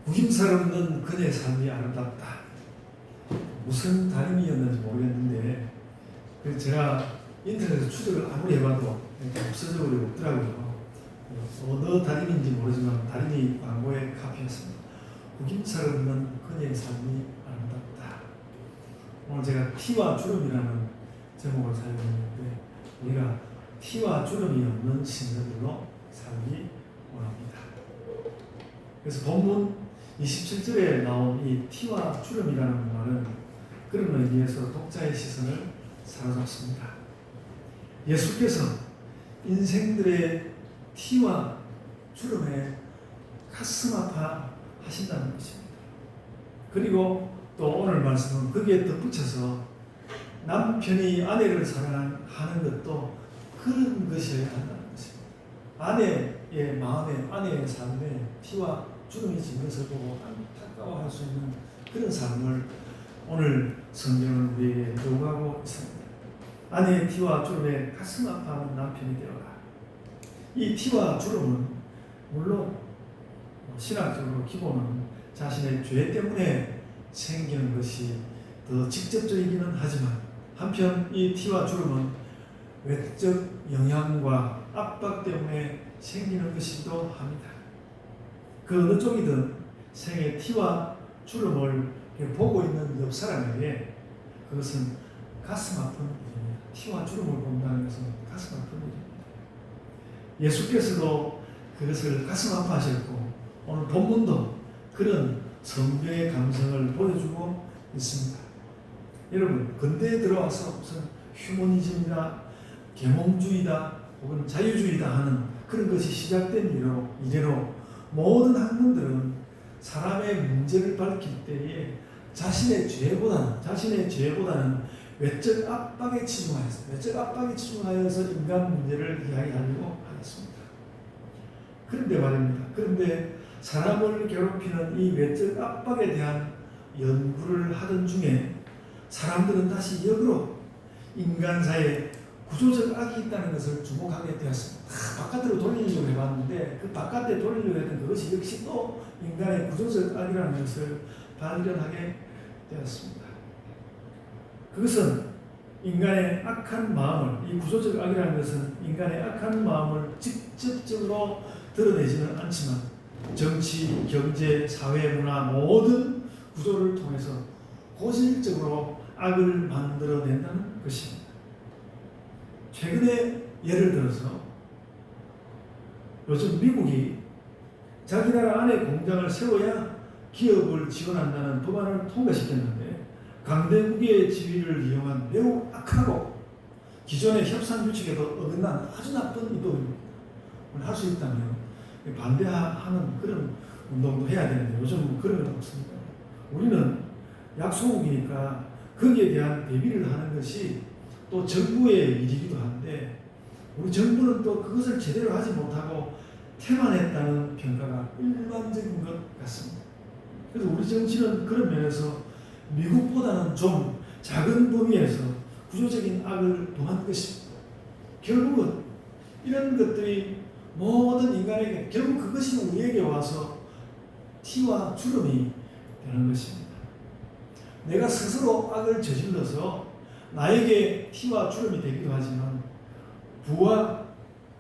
구김살 없는 그녀의 삶이 아름답다. 무슨 다림이었는지 모르겠는데 제가 인터넷에서 추적을 아무리 해봐도 없어져 버리고 없더라고요. 어느 다림인지 모르지만 다림이 광고의 카피였습니다. 구김살 없는 그녀의 삶이 아름답다. 오늘 제가 티와 주름이라는 제목을 사용했는데 우리가 티와 주름이 없는 신녀들로 살기 원합니다. 그래서 본문 27절에 나온 이 티와 주름이라는 말은 그런 의미에서 독자의 시선을 사로잡습니다. 예수께서 인생들의 티와 주름에 가슴 아파 하신다는 것입니다. 그리고 또 오늘 말씀은 거기에 덧붙여서 남편이 아내를 사랑하는 것도 그런 것이어야 한다는 것입니다. 아내의 마음에, 아내의 삶에 티와 주름이 지는 것을 보고 안타까워할 수 있는 그런 삶을 오늘 성경은 우리에게 요구하고 있습니다. 아내의 티와 주름에 가슴 아파하는 남편이 되어라. 이 티와 주름은 물론 신학적으로 기본은 자신의 죄 때문에 생기는 것이 더 직접적이기는 하지만 한편 이 티와 주름은 외적 영향과 압박 때문에 생기는 것이기도 합니다. 그 어느 쪽이든 생의 티와 주름을 보고 있는 옆 사람에게 그것은 가슴 아픈 일입니다. 티와 주름을 본다는 것은 가슴 아픈 일입니다. 예수께서도 그것을 가슴 아파하셨고 오늘 본문도 그런 성경의 감성을 보여주고 있습니다. 여러분 근대에 들어와서 무슨 휴머니즘이다, 계몽주의다 혹은 자유주의다 하는 그런 것이 시작된 이래로 모든 학문들은 사람의 문제를 밝힐 때에 자신의 죄보다는 외적 압박에 치중하여서 인간 문제를 이야기하려고 하겠습니다. 그런데 말입니다. 그런데 사람을 괴롭히는 이 외적 압박에 대한 연구를 하던 중에 사람들은 다시 역으로 인간사에 구조적 악이 있다는 것을 주목하게 되었습니다. 바깥으로 돌리려고 해봤는데 그 바깥에 돌리려고 했던 그것이 역시 또 인간의 구조적 악이라는 것을 발견하게 되었습니다. 그것은 인간의 악한 마음을, 이 구조적 악이라는 것은 인간의 악한 마음을 직접적으로 드러내지는 않지만 정치, 경제, 사회, 문화 모든 구조를 통해서 고질적으로 악을 만들어낸다는 것입니다. 최근에 예를 들어서 요즘 미국이 자기 나라 안에 공장을 세워야 기업을 지원한다는 법안을 통과시켰는데 강대국의 지위를 이용한 매우 악하고 기존의 협상 규칙에도 어긋난 아주 나쁜 이 법입니다. 할 수 있다면 반대하는 그런 운동도 해야 되는데 요즘 그런 건 없습니다. 우리는 약소국이니까 거기에 대한 대비를 하는 것이 또 정부의 일이기도 한데 우리 정부는 또 그것을 제대로 하지 못하고 태만했다는 평가가 일반적인 것 같습니다. 그래서 우리 정치는 그런 면에서 미국보다는 좀 작은 범위에서 구조적인 악을 범한 것입니다. 결국은 이런 것들이 모든 인간에게 결국 그것이 우리에게 와서 티와 주름이 되는 것입니다. 내가 스스로 악을 저질러서 나에게 티와 주름이 되기도 하지만 부와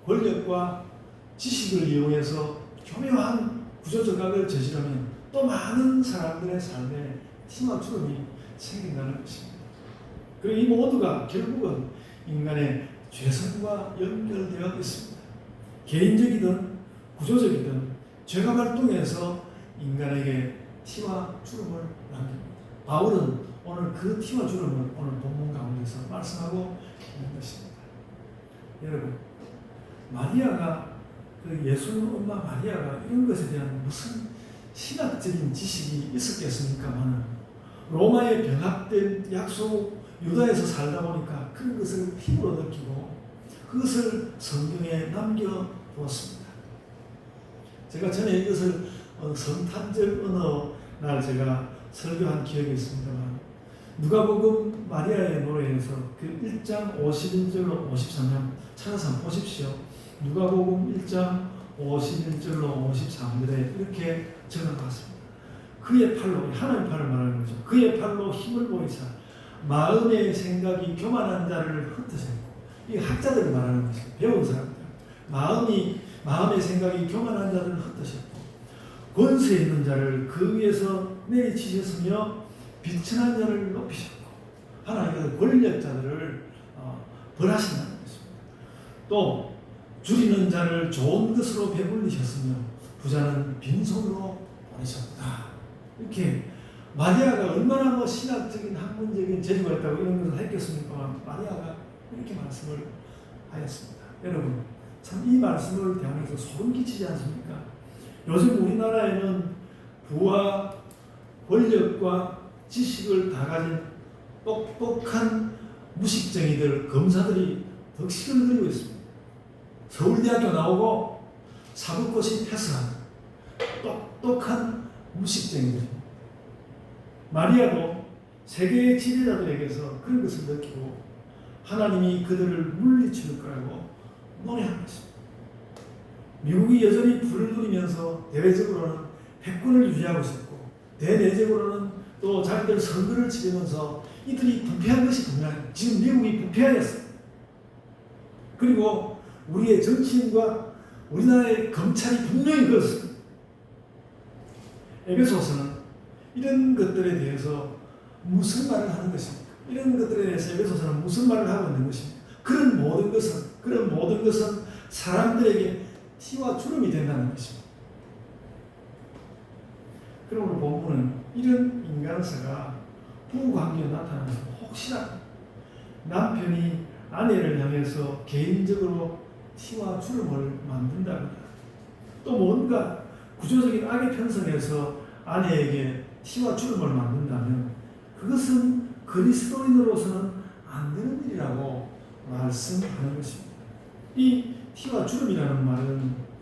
권력과 지식을 이용해서 교묘한 구조적 악을 저지르면 또 많은 사람들의 삶에 티와 주름이 생긴다는 것입니다. 그리고 이 모두가 결국은 인간의 죄성과 연결되어 있습니다. 개인적이든 구조적이든 죄가 발동해서 인간에게 티와 주름을 남깁니다. 바울은 오늘 그 티와 주름을 오늘 본문 가운데서 말씀하고 있는 것입니다. 여러분, 마리아가 그 예수 엄마 마리아가 이런 것에 대한 무슨 신학적인 지식이 있었겠습니까만 로마에 병합된 약속 유다에서 살다 보니까 그런 것을 피부로 느끼고 그것을 성경에 남겨두었습니다. 제가 전에 이것을 성탄절 어느 날 제가 설교한 기억이 있습니다만 누가복음 마리아의 노래에서 그 1장 51절로 53절 찾아서 한번 보십시오. 누가복음 1장 51절로 53절에 이렇게 적어놨습니다. 그의 팔로, 하나님의 팔을 말하는 거죠. 그의 팔로 힘을 보이사 마음의 생각이 교만한 자를 흩으셨고, 이 학자들이 말하는 것이죠. 배운 사람들. 마음의 생각이 교만한 자를 흩으셨고, 권세 있는 자를 그 위에서 내리치셨으며 비천한 자를 높이셨고, 하나님께서 권력자들을 벌하신다는 것입니다. 또 줄이는 자를 좋은 것으로 배불리셨으며 부자는 빈손으로 보내셨다. 이렇게 마리아가 얼마나 신학적인 학문적인 재주가 있다고 이런 것을 했겠습니까? 마리아가 이렇게 말씀을 하였습니다. 여러분, 참 이 말씀을 대하면서 소름 끼치지 않습니까? 요즘 우리나라에는 부와 권력과 지식을 다 가진 똑똑한 무식쟁이들, 검사들이 덕식을 그리고 있습니다. 서울대학교 나오고 사법고시 패스한 똑똑한 무식쟁이들. 마리아도 세계의 지배자들에게서 그런 것을 느끼고 하나님이 그들을 물리칠 거라고 노래한 것입니다. 미국이 여전히 불을 누리면서 대외적으로는 패권을 유지하고 있었고 대내적으로는 또 자기들 선거를 치르면서 이들이 부패한 것이 분명해요. 지금 미국이 부패하였어요. 그리고 우리의 정치인과 우리나라의 검찰이 분명히 그렇습니다. 에베소서는 이런 것들에 대해서 무슨 말을 하는 것입니까? 이런 것들에 대해서 에베소서는 무슨 말을 하고 있는 것입니까? 그런 모든 것은 사람들에게 티와 주름이 된다는 것입니다. 그러므로 본문은 이런 인간사가 부부관계에 나타나서 혹시나 남편이 아내를 향해서 개인적으로 티와 주름을 만든다거나 또 뭔가 구조적인 악의 편성에서 아내에게 티와 주름을 만든다면 그것은 그리스도인으로서는 안 되는 일이라고 말씀하는 것입니다. 이 티와 주름이라는 말은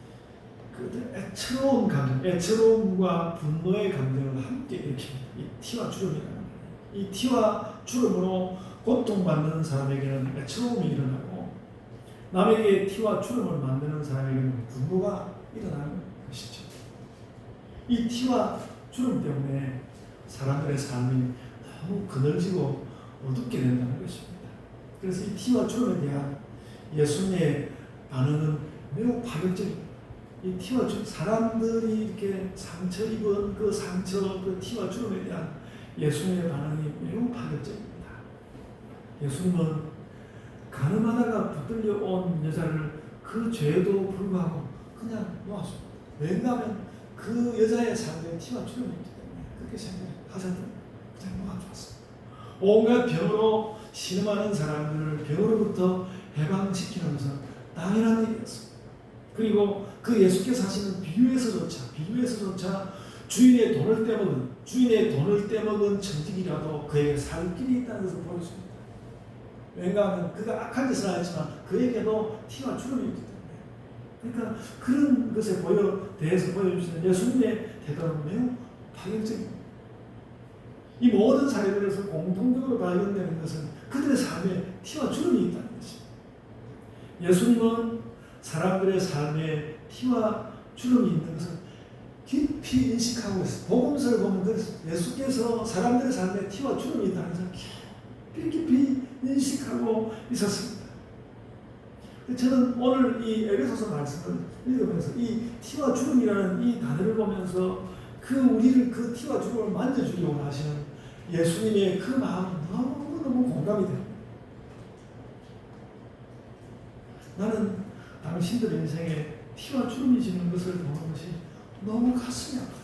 그 애처로운 감정, 애처로움과 분노의 감정을 함께 일으킵니다. 이 티와 주름이라는 말. 이 티와 주름으로 고통받는 사람에게는 애처로움이 일어나고 남에게 티와 주름을 만드는 사람에게는 분노가 일어나는 것이죠. 이 티와 주름 때문에 사람들의 삶이 너무 그늘지고 어둡게 된다는 것입니다. 그래서 이 티와 주름에 대한 예수님의 반응은 매우 파격적입니다. 이 티와 주름, 사람들이 이렇게 상처 입은 그 상처, 그 티와 주름에 대한 예수님의 반응이 매우 파격적입니다. 예수님은 가늠하다가 붙들려 온 여자를 그 죄에도 불구하고 그냥 놓았습니다. 왜냐하면 그 여자의 삶에 티와 주름이 있기 때문에 그렇게 생각하셨던 그냥 놓아주었습니다. 온갖 병으로 신음하는 사람들을 병으로부터 해방시키는 것은 당연한 일이었습니다. 그리고 그 예수께서 하시는 비유에서조차 주인의 돈을 떼먹은 천직이라도 그에게 살 길이 있다는 것을 보여줍니다. 왜냐하면 그가 악한 짓을 하였지만 그에게도 티와 주름이 있기 때문에. 그러니까 그런 것에 대해서 보여주시는 예수님의 태도는 매우 파격적입니다. 이 모든 사례들에서 공통적으로 발견되는 것은 그들의 삶에 티와 주름이 있다는 것입니다. 예수님은 사람들의 삶에 티와 주름이 있는 것을 깊이 인식하고 있습니다. 복음서를 보면 그렇습니다. 예수께서 사람들의 삶에 티와 주름이 있다는 것을 깊이 인식하고 있었습니다. 저는 오늘 이 에베소서 말씀을 읽으면서 이 티와 주름이라는 이 단어를 보면서 우리를 그 티와 주름을 만져주려고 하시는 예수님의 그 마음은 너무너무 공감이 됩니다. 나는 당신들 인생에 티와 주름이 지는 것을 보는 것이 너무 가슴이 아파요.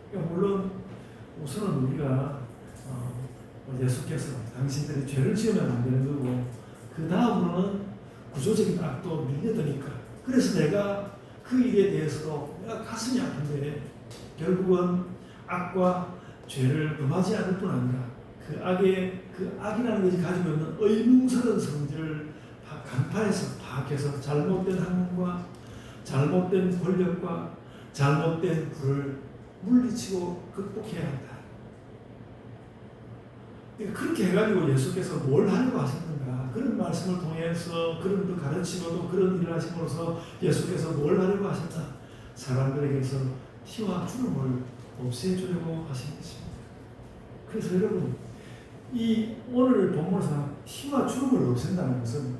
그러니까 물론 우선은 우리가 예수께서 당신들이 죄를 지으면 안 되는 거고 그 다음으로는 구조적인 악도 밀려드니까 그래서 내가 그 일에 대해서도 내가 가슴이 아픈데 결국은 악과 죄를 범하지 않을 뿐 아니라 그 악이라는 것이 가지고 있는 의문스러운 성질을 간파해서 파악해서 잘못된 학문과 잘못된 권력과 잘못된 불을 물리치고 극복해야 한다. 그렇게 해가지고 예수께서 뭘 하려고 하셨는가? 그런 말씀을 통해서 그런 그 가르치고도 그런 일을 하심으로써 예수께서 뭘 하려고 하셨나? 사람들에게서 티와 주름을 없애주려고 하신 것입니다. 그래서 여러분, 이 오늘 본문에서 티와 주름을 없앤다는 것은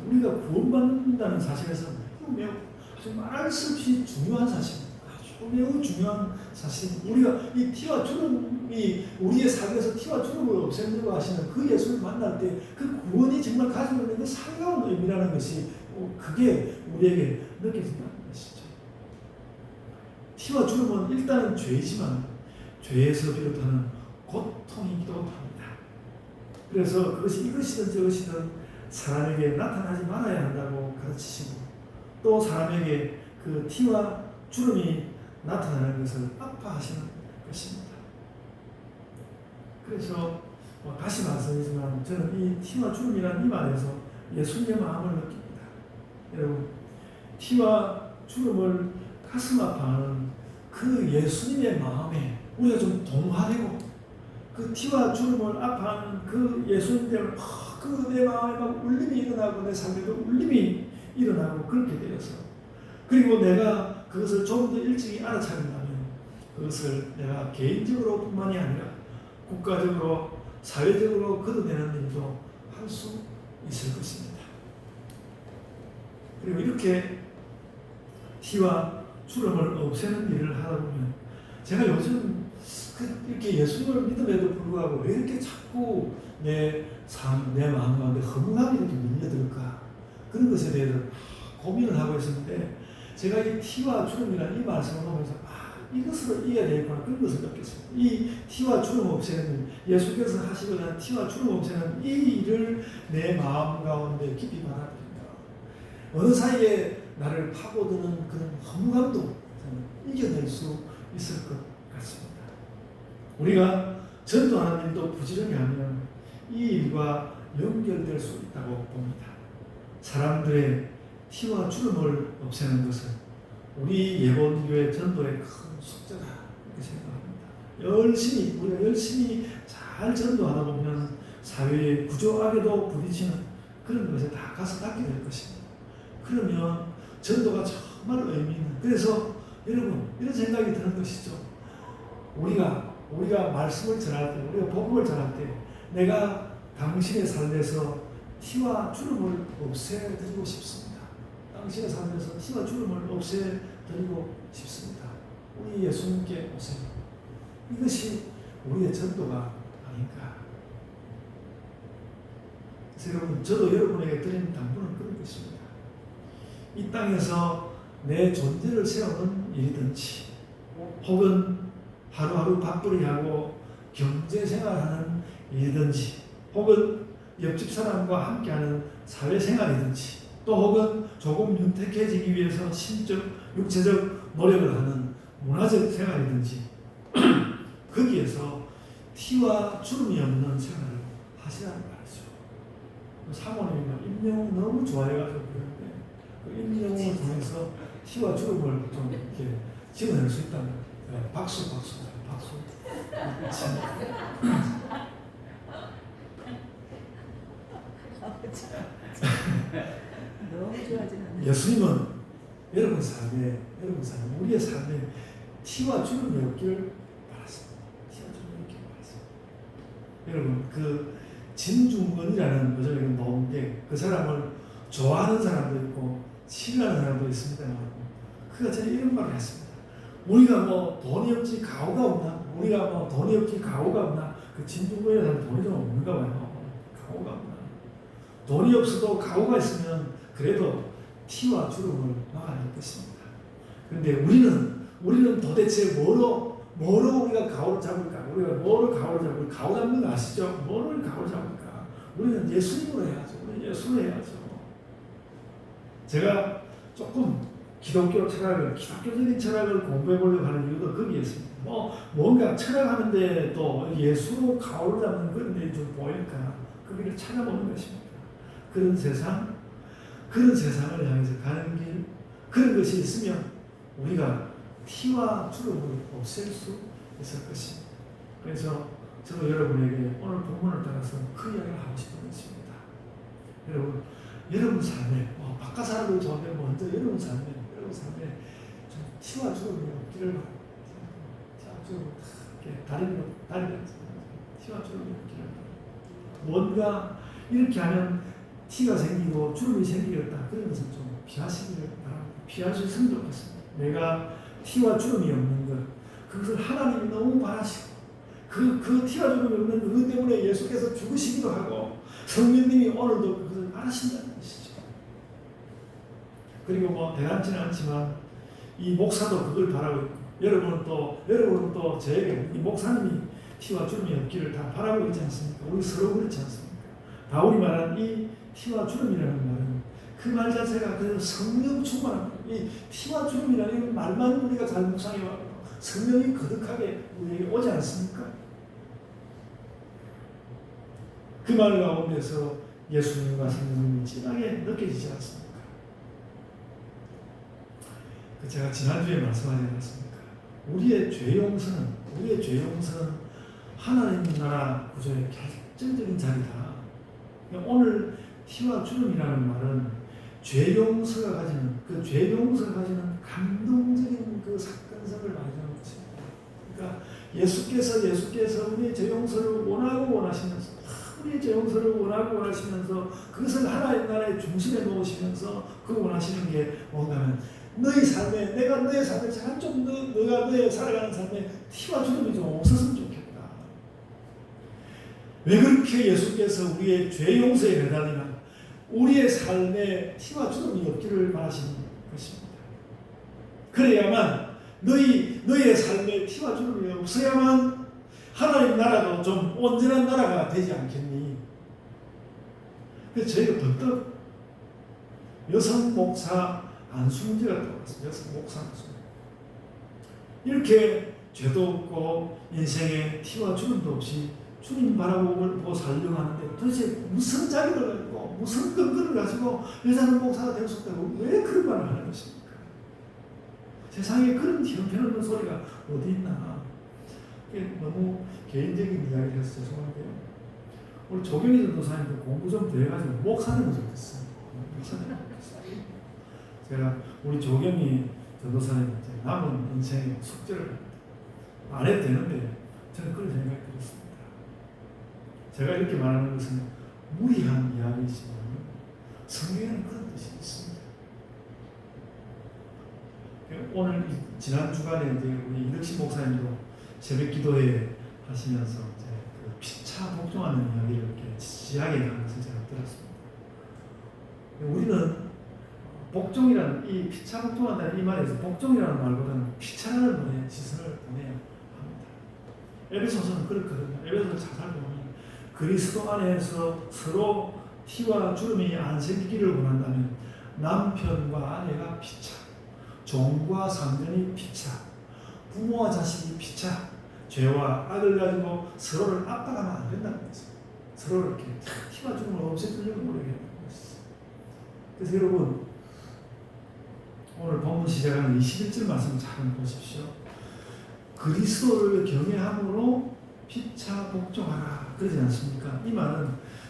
우리가 구원받는다는 사실에서 매우 아주 말할 수 없이 중요한 사실입니다. 아주 매우 중요한 사실. 우리가 이 티와 주름이 우리의 삶에서 티와 주름을 없애려고 하시는 그 예수를 만날 때 그 구원이 정말 가지고 있는 그 살가운 의미라는 것이 그게 우리에게 느껴진다는 것이죠. 티와 주름은 일단은 죄이지만 죄에서 비롯하는 고통이기도 합니다. 그래서 그것이 이것이든 저것이든 사람에게 나타나지 말아야 한다고 가르치시고, 또 사람에게 그 티와 주름이 나타나는 것을 아파하시는 것입니다. 그래서 다시 말씀드리지만 저는 이 티와 주름이라는 이 말에서 예수님의 마음을 느낍니다. 여러분, 티와 주름을 가슴 아파하는 그 예수님의 마음에 우리가 좀 동화되고, 그 티와 주름을 아파하는 그 예수님 때문에 그 내 마음에 막 울림이 일어나고 내 삶에도 울림이 일어나고 그렇게 되어서, 그리고 내가 그것을 좀 더 일찍이 알아차린다면 그것을 내가 개인적으로 뿐만이 아니라 국가적으로 사회적으로 걷어내는 일도 할 수 있을 것입니다. 그리고 이렇게 티와 주름을 없애는 일을 하다 보면, 제가 요즘 이렇게 예수님을 믿음에도 불구하고 왜 이렇게 자꾸 내 마음 가운데 허무함이 이렇게 밀려들까, 그런 것에 대해서 고민을 하고 있었는데, 제가 이 티와 주름이라는 이 말씀을 보면서 이것으로 이해야 되겠구나, 그런 것을 느꼈습니다. 이 티와 주름 없애는, 예수께서 하시고자 하는 티와 주름 없애는 이 일을 내 마음 가운데 깊이 받아들인다. 어느 사이에 나를 파고드는 그런 허무감도 이겨낼 수 있을 것 같습니다. 우리가 전도하는 일도 부지런히 하면 이 일과 연결될 수 있다고 봅니다. 사람들의 티와 주름을 없애는 것은 우리 예본교회 전도의 큰 숙제다, 이렇게 생각합니다. 우리가 열심히 잘 전도하다 보면 사회의 구조악에도 부딪히는 그런 것에 다 가서 닿게 될 것입니다. 그러면 전도가 정말 의미 있는, 그래서 여러분 이런 생각이 드는 것이죠. 우리가 말씀을 전할 때, 우리가 복음을 전할 때, 내가 당신의 삶에서 티와 주름을 없애드리고 싶습니다. 당신의 삶에서 티와 주름을 없애드리고 싶습니다. 우리 예수님께 오세요. 이것이 우리의 전도가 아닌가. 그래서 여러분, 저도 여러분에게 드리는 당부는 그런 것입니다. 이 땅에서 내 존재를 세우는 일이든지, 혹은 하루하루 밥벌이 하고 경제생활하는 일이든지, 혹은 옆집 사람과 함께하는 사회생활이든지, 또 혹은 조금 윤택해지기 위해서 신적, 육체적 노력을 하는 문화적 생활이든지 거기에서 티와 주름이 없는 생활을 하시라는 말이죠. 사모님이 임영웅 너무 좋아해가지고 그러는데, 그 임영웅을 통해서 티와 주름을 좀 이렇게 지어낼 수 있다면, 박수. 너무 좋아하진 않아요. 예수님은 여러분 삶에, 우리의 삶에 티와 주름이 없기를 바랐습니다. 여러분, 그 진중권이라는 거죠. 나온 게, 그 사람을 좋아하는 사람도 있고 싫어하는 사람도 있습니다만, 그가 제가 이런 말을 했습니다. 우리가 뭐 돈이 없지 가오가 없나? 그 진중권이라는 돈이 좀 없는가 봐요. 가오가 없나? 돈이 없어도 가오가 있으면 그래도 티와 주름을 막아낼 것입니다. 그런데 우리는 도대체 뭐로 우리가 가오를 잡을까? 우리가 뭐로 가오를 잡을까? 가오 잡는 거 아시죠? 뭐를 가오를 잡을까? 우리는 예수님으로 해야죠. 우리는 예수로 해야죠. 제가 조금 기독교적인 철학을 공부해 보려고 하는 이유도 거기에 있습니다. 뭔가 철학하는데 또 예수로 가오를 잡는 그런 일이 좀 보일까? 거기를 찾아보는 것입니다. 그런 세상을 향해서 가는 길, 그런 것이 있으면 우리가 티와 주름을 없앨 수 있을 것입니다. 그래서 저도 여러분에게 오늘 본문을 따라서 그 이야기를 하고 싶은 것입니다. 여러분 삶에, 바깥 사람을 좋아하면 먼저 여러분 삶에 우리 삶에 좀 티와 주름이 없기를 바랍니다. 티와 주름이 이렇게 다리면서 티와 주름이 없기를 바랍니다. 뭔가 이렇게 하면 티가 생기고 주름이 생기겠다. 그런 것은 좀 피하시기를 바랍니다. 피하셨으면 좋겠습니다. 내가 티와 주름이 없는 것, 그것을 하나님이 너무 바라시고 그 티와 주름이 없는 그것 때문에 예수께서 죽으시기도 하고 성령님이 오늘도 그것을 바라신다는 것이죠. 그리고 뭐 대단치는 않지만 이 목사도 그걸 바라고 있고 여러분은 또 저에게 이 목사님이 티와 주름이 없기를 다 바라고 있지 않습니까? 우리 서로 그렇지 않습니까? 바울이 말한 이 티와 주름이라는 말은 그 말 자체가 그래서 성령 충만한 이 티와 주름이라는 말만 우리가 잘 묵상해와도 성령이 거듭하게 우리에게 오지 않습니까? 그 말 가운데서 예수님과 성령님이 진하게 느껴지지 않습니까? 제가 지난주에 말씀하지 않았습니까? 우리의 죄 용서는 하나님 나라 구조의 결정적인 자리다. 오늘 티와 주름이라는 말은 죄 용서가 가지는 감동적인 그 사건성을 말하는 것입니다. 그러니까 예수께서 우리의 죄 용서를 원하시면서 그것을 하나님 나라의 중심에 놓으시면서 그 원하시는 게 뭔가면 너의 삶에 내가 잠깐 좀 너가 너의 살아가는 삶에 티와 주름이 좀 없었으면 좋겠다. 왜 그렇게 예수께서 우리의 죄 용서에 매달리나 우리의 삶에 티와 주름이 없기를 바라시는 것입니다. 그래야만 너의 삶에 티와 주름이 없어야만 하나님 나라도 좀 온전한 나라가 되지 않겠니? 그래서 저희가 번뜩 여성 목사 안수문제가 떠올랐습니다. 여성 목사 안수문제. 이렇게 죄도 없고 인생에 티와 주름도 없이 주님 바라보고 살려고 하는데 도대체 무슨 자격을 가지고 무슨 근거를 가지고 여자는 목사가 될 수 없다고 왜 그런 말을 하는 것입니까? 세상에 그런 형편없는 소리가 어디 있나? 이게 너무 개인적인 이야기를 해서 죄송한데요. 우리 조경희 전도사님도 공부 좀 더 해가지고 목사님을 좀 됐어요. 제가 우리 조경희 전도사님 남은 인생의 숙제를 안 해도 되는데 저는 그런 생각이 들었습니다. 제가 이렇게 말하는 것은 무리한 이야기이지만 성경에는 그런 뜻이 있습니다. 오늘 지난 주간에 이제 우리 이덕신 목사님도 새벽 기도회 하시면서 이제 그 피차 복종하는 이야기를 이렇게 지지하게 하는 것을 제가 들었습니다. 우리는 복종이라는 이 피차 복종한다는 이 말에서 복종이라는 말보다는 피차라는 말에 시선을 보내야 합니다. 에베소서는 그렇거든요. 에베소서 자살 보면 그리스도 안에서 서로 티와 주름이 안 생기기를 원한다면 남편과 아내가 피차, 종과 상전이 피차, 부모와 자식이 피차, 죄와 악을 가지고 서로를 압박하면 안 된다는 거죠. 서로를 이렇게 티와 주름을 없애주려고 노력해야 되는 것이죠. 그래서 여러분 오늘 본문 시작하는 21절 말씀 잘 보십시오. 그리스도를 경외함으로 피차 복종하라 그러지 않습니까? 이 말은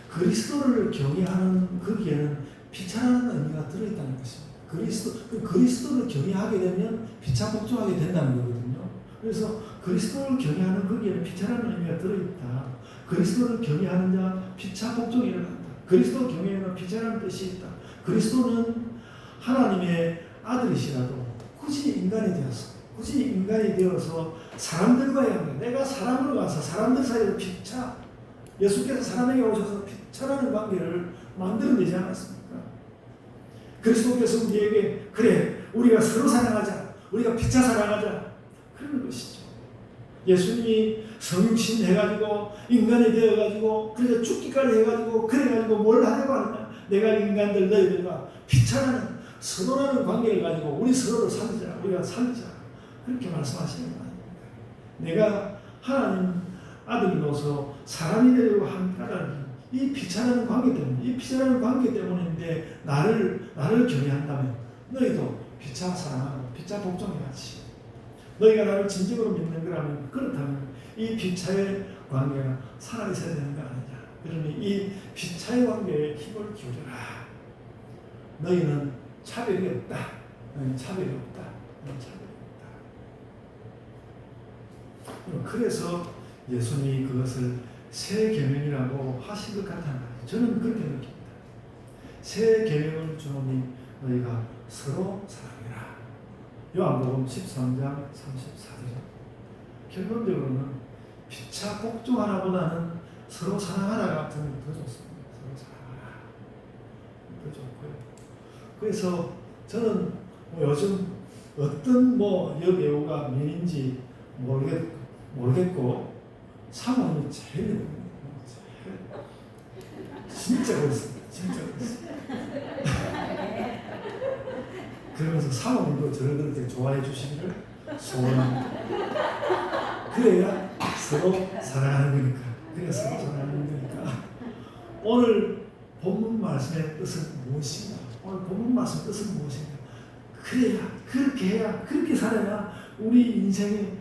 그리스도를 경외하는 거기에는 피차라는 의미가 들어있다는 것입니다. 그리스도를 경외하게 되면 피차 복종하게 된다는 거거든요. 그래서 그리스도를 경외하는 거기에는 피차라는 의미가 들어있다. 그리스도를 경외하는 자 피차 복종이 일어난다. 그리스도 경외에는 피차라는 뜻이 있다. 그리스도는 하나님의 아들이시라도 굳이 인간이 되어서 사람들과의 관계, 내가 사람으로 가서 사람들 사이에서 피차, 예수께서 사람에게 오셔서 피차라는 관계를 만들어내지 않았습니까? 그리스도께서 우리에게 그래 우리가 서로 사랑하자, 우리가 피차 사랑하자 그런 것이죠. 예수님이 성육신 해가지고 인간이 되어가지고 그래서 죽기까지 해가지고 그래가지고 뭘 하려고 하느냐? 내가 인간들 너희들과 피차라는 서로라는 관계를 가지고 우리 서로를 살리자, 우리가 살리자 그렇게 말씀하시는 거 아닙니까? 내가 하나님 아들로서 사람이 되려고 한 까닭이 이 피차라는 관계 때문인데 나를 경외한다면 너희도 피차 사랑하고 피차 복종해야지. 너희가 나를 진정으로 믿는 거라면 그렇다면 이 피차의 관계가 살아있어야 되는 거 아니냐. 그러니 이 피차의 관계에 힘을 기울여라. 너희는 차별이 없다. 차별이 없다. 그래서 예수님이 그것을 새 계명이라고 하신 것 같아요. 저는 그렇게 느낍니다. 새 계명을 주노니 너희가 서로 사랑해라. 요한복음 13장 34절. 결론적으로는 피차 복종 하나보다는 서로 사랑하라 같은 게 더 좋습니다. 서로 사랑하라. 더 좋고요. 그래서 저는 요즘 어떤 여배우가 미인인지 모르겠고 사모님이 제일 진짜 그렇습니다. 진짜 그렇습니다. 그러면서 사모님도 저를 그렇게 좋아해 주시기를 소원합니다. 그래야 서로 사랑하는 거니까. 그래야 서로 사랑하는 거니까. 오늘 본문 말씀의 뜻은 무엇인가? 오늘 본문 말씀의 뜻은 무엇인가? 그래야, 그렇게 해야, 그렇게 살아야 우리 인생에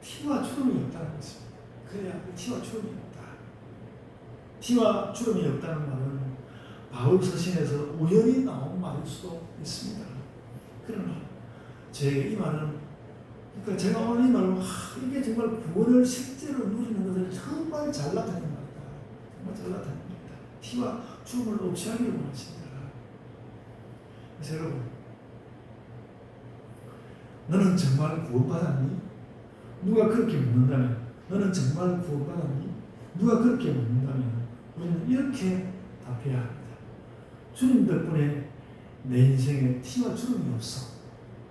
티와 주름이 없다는 것입니다. 그래야 티와 주름이 없다. 티와 주름이 없다는 말은 바울 서신에서 우연히 나온 말일 수도 있습니다. 그러나 제 이 말은 그러니까 제가 오늘 이 말은 이게 정말 구원을 실제로 누리는 것을 정말 잘 나타내는 말이다. 정말 잘 나타내는 말이다. 티와 주름을 없이 하기를 원하십니다. 그래서 여러분, 너는 정말 구원받았니? 누가 그렇게 묻는다면, 너는 정말 구원받았니? 누가 그렇게 묻는다면 우리는 이렇게 답해야 합니다. 주님 덕분에 내 인생에 티와 주름이 없어.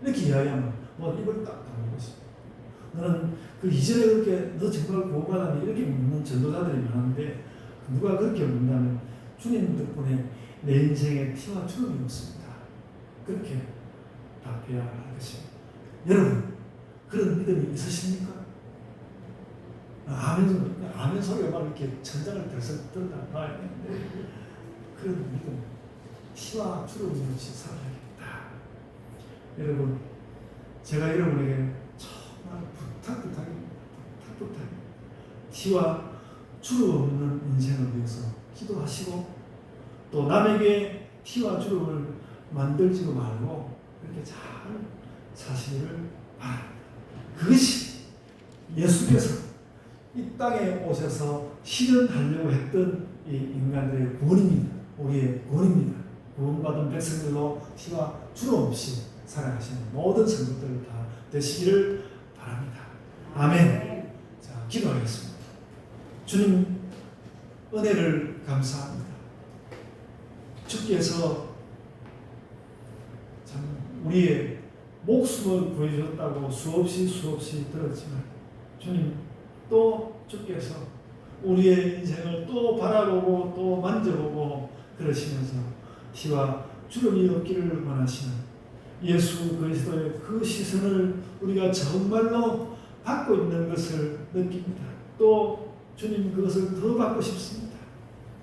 이렇게 이야기하면 입을 딱 다물는 것입니다. 너는 그 이전에 그렇게 너 정말 구원받았니? 이렇게 묻는 전도자들이 많은데 누가 그렇게 묻는다면 주님 덕분에 내 인생에 티와 주름이 없습니다. 그렇게 답해야 할 것입니다. 여러분, 그런 믿음이 있으십니까? 아멘 소리가 막 이렇게 천장을 들썩 들다 놔야 되는데 그런 믿음, 티와 주름이 없이 살아야겠다. 여러분, 제가 여러분에게 정말 부탁부탁입니다. 티와 주름 없는 인생을 위해서 기도하시고 또 남에게 티와 주름을 만들지도 말고 그렇게 잘 사시기를 바랍니다. 그것이 예수께서 이 땅에 오셔서 실현하려고 했던 이 인간들의 구원입니다. 우리의 구원입니다. 구원받은 백성들로 티와 주름 없이 살아가시는 모든 성도들 다 되시기를 바랍니다. 아멘. 자, 기도하겠습니다. 주님, 은혜를 감사합니다. 주께서 참 우리의 목숨을 구해주셨다고 수없이 들었지만 주님, 또 주께서 우리의 인생을 또 바라보고 또 만져보고 그러시면서 티와 주름이 없기를 원하시는 예수 그리스도의 그 시선을 우리가 정말로 받고 있는 것을 느낍니다. 또 주님, 그것을 더 받고 싶습니다.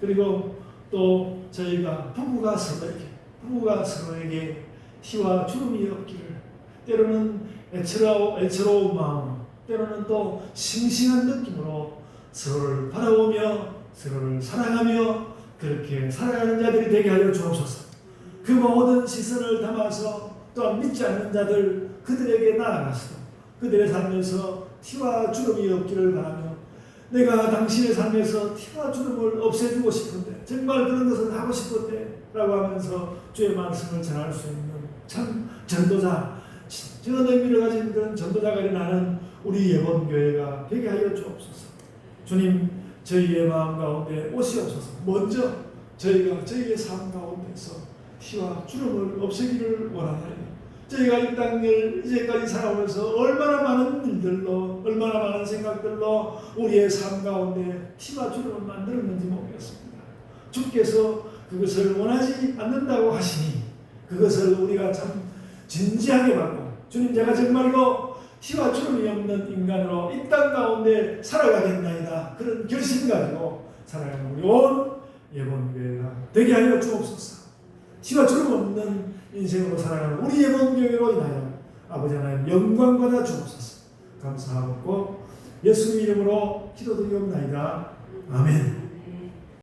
그리고 또 저희가 부부가 서로에게 티와 주름이 없기를, 때로는 애처로운 마음, 때로는 또 싱싱한 느낌으로 서로를 바라보며 서로를 사랑하며 그렇게 살아가는 자들이 되게 하여 주옵소서. 그 모든 시선을 담아서 또한 믿지 않는 자들 그들에게 나아가서 그들의 삶에서 티와 주름이 없기를 바라며, 내가 당신의 삶에서 티와 주름을 없애주고 싶은데, 정말 그런 것을 하고 싶은데 라고 하면서 주의 말씀을 전할 수 있는 참 전도자, 진정한 의미를 가진 그런 전도자가 일어나는 우리 예번교회가 되게 하여 주옵소서. 주님, 저희의 마음 가운데 오시옵소서. 먼저 저희가 저희의 삶 가운데서 티와 주름을 없애기를 원하나이다. 저희가 이 땅을 이제까지 살아오면서 얼마나 많은 일들로, 얼마나 많은 생각들로 우리의 삶 가운데 티와 주름을 만들었는지 모르겠습니다. 주께서 그것을 원하지 않는다고 하시니 그것을 우리가 참 진지하게 받고, 주님, 제가 정말로 티와 주름이 없는 인간으로 이 땅 가운데 살아가겠나이다, 그런 결심 가지고 살아가는 우리 온 예번교회가 되게 하여 주옵소서. 티와 주름 없는 인생으로 살아가는 우리 예번교회로 인하여 아버지 하나님 영광 받아 주옵소서. 감사하고 예수 이름으로 기도드리옵나이다. 아멘.